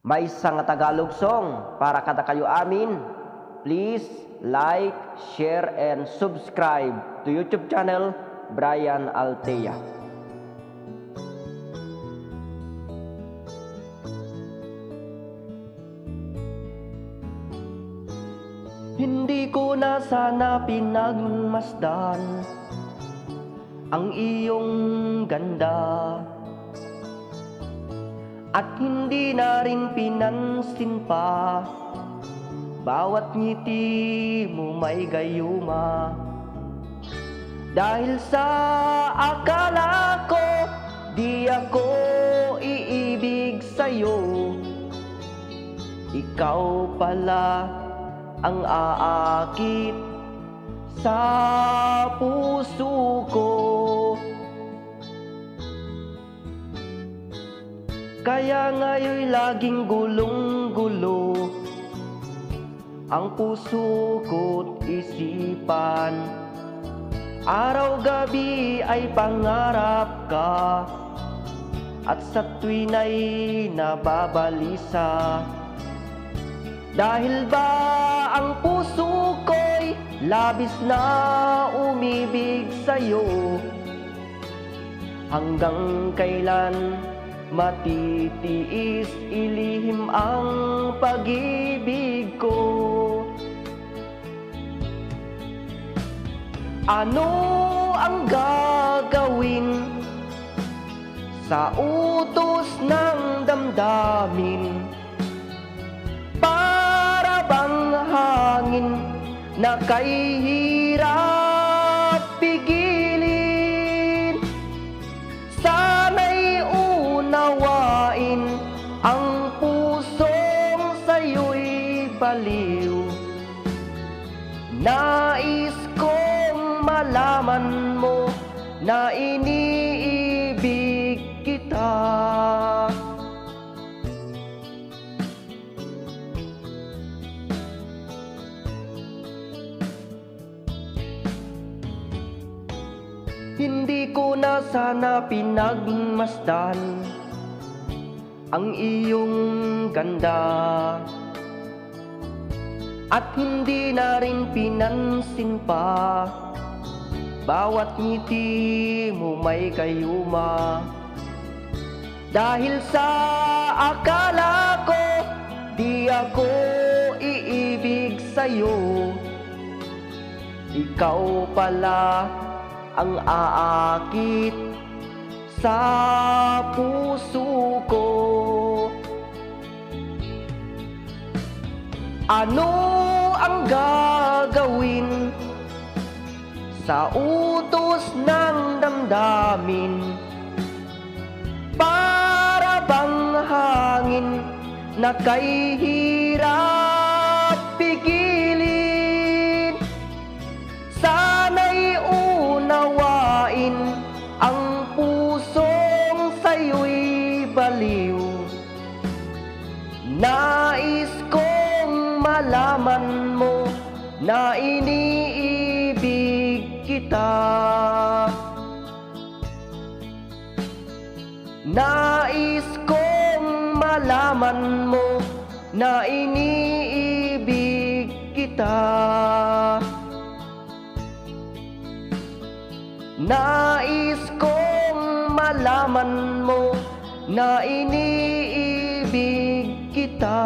May isang Tagalog song para kada kayo amin. Please like, share, and subscribe to YouTube channel Brian Altea. Hindi ko na sana pinagmasdan ang iyong ganda, at hindi na rin pinansin pa bawat ngiti mo may gayuma. Dahil sa akala ko di ako iibig sa'yo, ikaw pala ang aakit sa puso ko. Kaya ngayon'y laging gulong-gulo ang puso ko't isipan. Araw-gabi ay pangarap ka, at sa tuwin ay nababalisa. Dahil ba ang puso ko'y labis na umibig sa'yo? Hanggang kailan matitiis ilihim ang pag-ibig ko? Ano ang gagawin sa utos ng damdamin? Para bang hangin na kay hirap pigilin? Sana'y unawain ang pusong sa'yo'y baliw. Nais kong malaman mo na iniibig kita. Hindi ko na sana pinagmasdan ang iyong ganda, at hindi na rin pinansin pa bawat ngiti mo may gayuma. Dahil sa akala ko di ako iibig sa'yo, ikaw pala ang aakit sa puso ko. Ano ang gagawin sa utos ng damdamin? Para bang hangin na kay hirap pigilin? Sana'y unawain ang pusong sa'yo'y baliw. Nais kong malaman mo na iniibig kita. Nais kong malaman mo na iniibig kita. Nais kong malaman mo na iniibig kita.